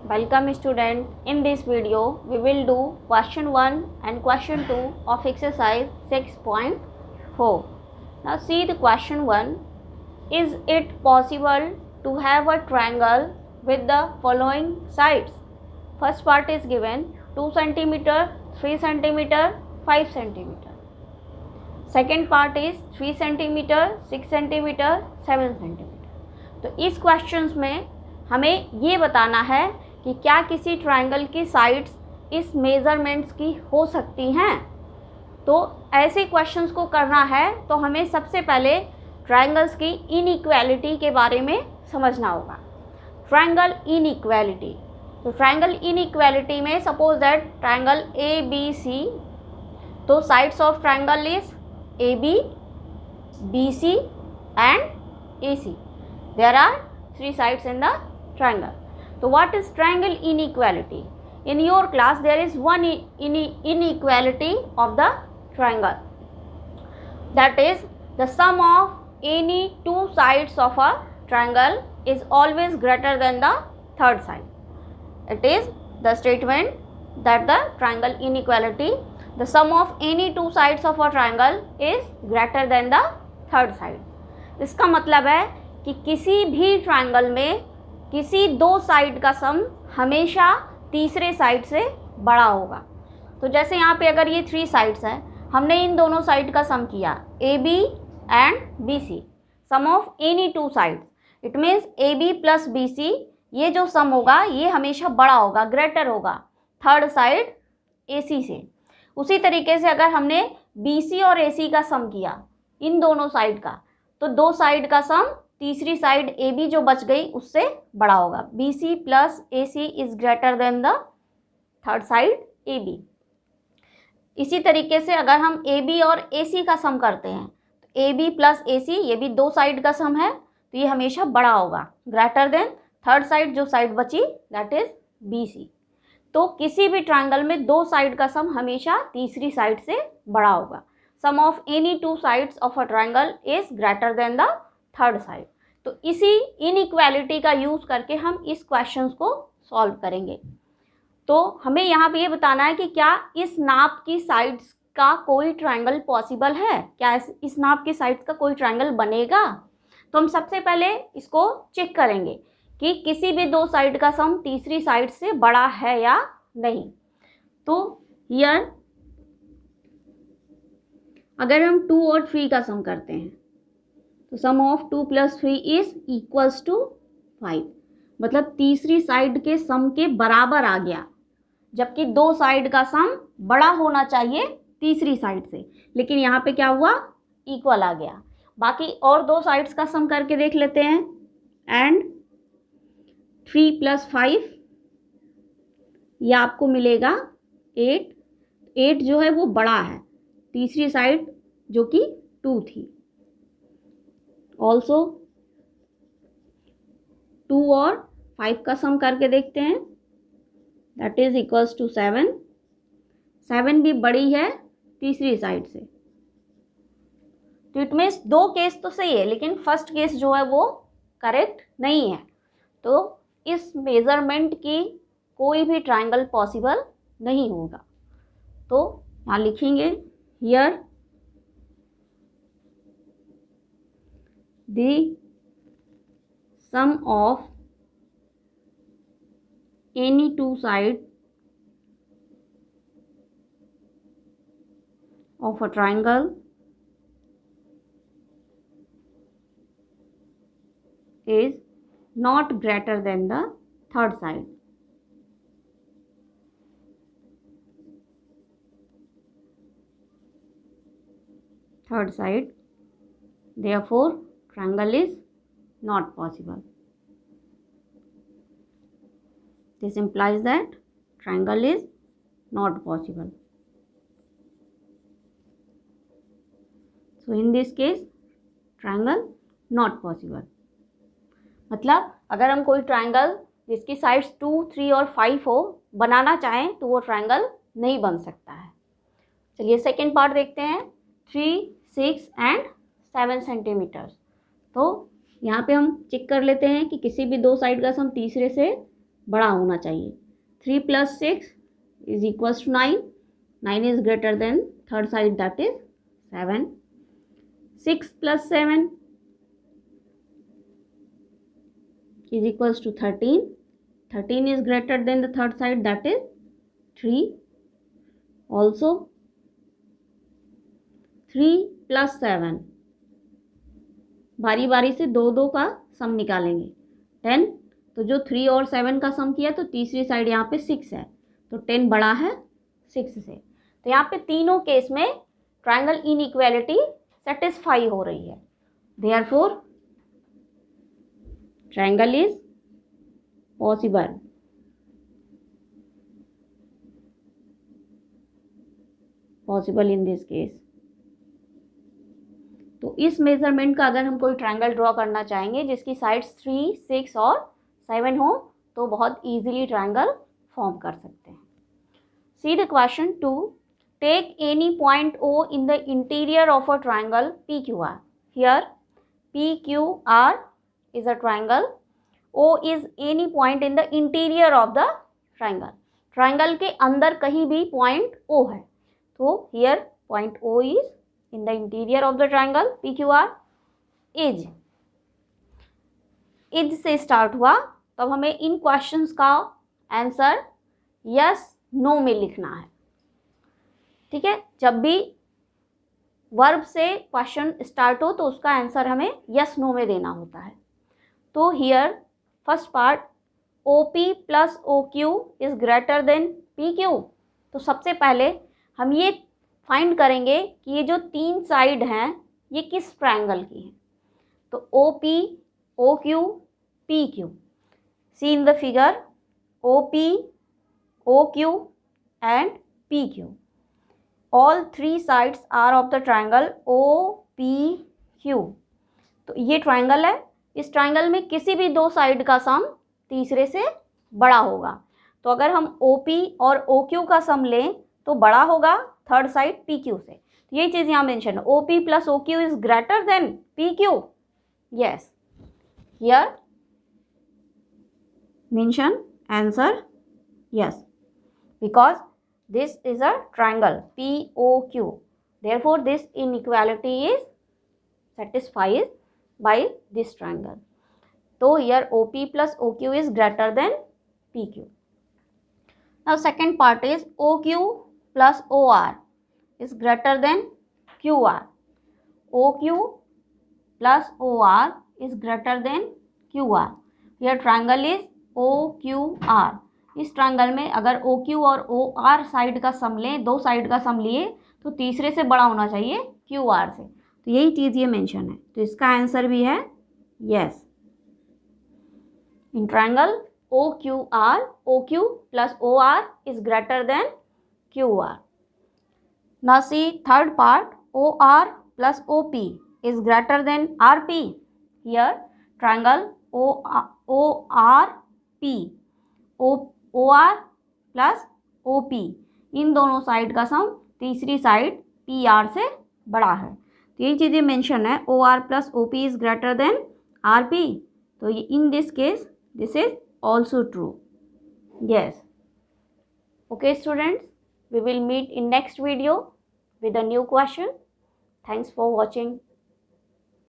Welcome student. In this video we will do question 1 and question 2 of exercise 6.4. Now see the question 1. Is it possible to have a triangle with the following sides? First part is given 2 cm, 3 cm, 5 cm. Second part is 3 cm, 6 cm, 7 cm. तो इस questions में हमें ये बताना है कि क्या किसी ट्रायंगल की साइड्स इस मेज़रमेंट्स की हो सकती हैं। तो ऐसे क्वेश्चंस को करना है तो हमें सबसे पहले ट्रायंगल्स की इनइक्वालिटी के बारे में समझना होगा। ट्रायंगल इनइक्वालिटी, तो ट्रायंगल इनइक्वालिटी में suppose that triangle A B C, तो sides of triangle is A B C and A C. There are 3 sides in the triangle. So what is triangle inequality? In your class there is one inequality of the triangle. That is the sum of any two sides of a triangle is always greater than the third side. It is the statement that the triangle inequality, the sum of any two sides of a triangle is greater than the third side. इसका मतलब है कि किसी भी triangle में किसी दो side का सम हमेशा तीसरे साइड से बड़ा होगा। तो जैसे यहाँ पे अगर ये 3 साइड्स हैं, हमने इन दोनों साइड का सम किया A B and B C, sum of any 2 sides, it means A B plus B C, ये जो सम होगा ये हमेशा बड़ा होगा, ग्रेटर होगा थर्ड साइड ए सी से। उसी तरीके से अगर हमने बी सी और ए सी का सम किया इन दोनों साइड का, तो दो साइड का सम तीसरी साइड ए बी जो बच गई उससे बड़ा होगा। B C plus A C is greater than the third side A B. इसी तरीके से अगर हम ए बी और ए सी का सम करते हैं, तो ए बी प्लस ए सी, ये भी दो साइड का सम है, तो ये हमेशा बड़ा होगा, ग्रेटर देन थर्ड साइड जो साइड बची दैट इज बी सी। तो किसी भी ट्रायंगल में दो साइड का सम हमेशा तीसरी साइड से बड़ा होगा। Sum of any 2 sides of a triangle is greater than the third side. तो इसी इनइक्वालिटी का यूज़ करके हम इस क्वेश्चन को सॉल्व करेंगे। तो हमें यहाँ पे ये बताना है कि क्या इस नाप की साइड्स का कोई ट्रायंगल पॉसिबल है, क्या इस नाप की साइड्स का कोई ट्रायंगल बनेगा। तो हम सबसे पहले इसको चेक करेंगे कि किसी भी दो साइड का सम तीसरी साइड से बड़ा है या नहीं। तो हियर अगर हम 2 और 3 का सम करते हैं, तो सम ऑफ 2 + 3 इज इक्वल्स टू 5, मतलब तीसरी साइड के सम के बराबर आ गया, जबकि दो साइड का सम बड़ा होना चाहिए तीसरी साइड से, लेकिन यहाँ पे क्या हुआ, इक्वल आ गया। बाकी और दो साइड्स का सम करके देख लेते हैं। एंड 3 + 5 ये आपको मिलेगा 8। 8 जो है वो बड़ा है तीसरी साइड जो कि 2 थी। ऑल्सो 2 और 5 का सम करके देखते हैं, दैट इज इक्वल्स टू 7। 7 भी बड़ी है तीसरी साइड से। तो इट मीन्स दो केस तो सही है, लेकिन फर्स्ट केस जो है वो करेक्ट नहीं है। तो इस मेजरमेंट की कोई भी ट्रायंगल पॉसिबल नहीं होगा। तो यहाँ लिखेंगे here the sum of any two sides of a triangle is not greater than the third side. Third side, therefore triangle is not possible. This implies that triangle is not possible. So in this case triangle not possible. मतलब अगर हम कोई triangle जिसकी sides 2, 3 और 5 हो बनाना चाहें तो वो ट्रायंगल नहीं बन सकता है। चलिए सेकेंड पार्ट देखते हैं, 3, 6 एंड 7 सेंटीमीटर्स। तो यहाँ पे हम चेक कर लेते हैं कि किसी भी दो साइड का सम तीसरे से बड़ा होना चाहिए। 3 + 6 = 9, 9 is greater than third side, that is 7. 6 + 7 = 13, 13 is greater than the third side, that is 3. Also 3 + 7, बारी बारी से दो दो का सम निकालेंगे। 10, तो जो 3 और 7 का सम किया तो तीसरी साइड यहाँ पे 6 है, तो 10 बड़ा है 6 से। तो यहाँ पे तीनों केस में ट्रायंगल इनइक्वालिटी सेटिस्फाई हो रही है। Therefore triangle is possible. Possible in this case. तो इस मेजरमेंट का अगर हम कोई ट्रायंगल ड्रॉ करना चाहेंगे जिसकी साइड्स 3, 6 और 7 हो तो बहुत इजीली ट्रायंगल फॉर्म कर सकते हैं। See the question 2, take any point O in the interior of a triangle PQR। Here PQR is a triangle, O is any point in the interior of the triangle। Triangle के अंदर कहीं भी point O है, तो here point O is in the interior of the triangle PQR। Is से start हुआ, तब हमें इन क्वेश्चंस का आंसर यस नो में लिखना है। ठीक है, जब भी वर्ब से क्वेश्चन स्टार्ट हो तो उसका आंसर हमें यस नो में देना होता है। तो here first part OP + OQ is greater then PQ। तो सबसे पहले हम ये फाइंड करेंगे कि ये जो तीन साइड हैं ये किस ट्रायंगल की हैं। तो OP, OQ, PQ। See in the figure OP, OQ and PQ। All three sides are of the triangle OPQ। तो ये ट्रायंगल है, इस ट्रायंगल में किसी भी दो साइड का सम तीसरे से बड़ा होगा। तो अगर हम OP और OQ का सम लें तो बड़ा होगा थर्ड साइड PQ से। तो यही चीज़ यहाँ मेंशन है, OP + OQ is greater then PQ। Yes, here mention answer yes, because this is a triangle POQ, therefore this inequality is satisfied by this triangle। तो here OP + OQ is greater than PQ। now second part is OQ + OR is greater than QR। OQ + OR is greater than QR। here triangle is OQR। इस triangle में अगर OQ और OR side का सम लें, दो side का सम लिए, तो तीसरे से बड़ा होना चाहिए QR से। तो यही चीज़ ये मेंशन है, तो इसका आंसर भी है yes. In triangle OQR, OQ + OR is greater then QR। Now see third part OR + OP is greater then RP। Here triangle ORP, OR + OP, इन दोनों साइड का सम तीसरी साइड PR से बड़ा है। तो यही चीज़ें मेंशन है, OR + OP is greater then RP। तो in this case this is also true. Yes, okay students, we will meet in next video with a new question. Thanks for watching.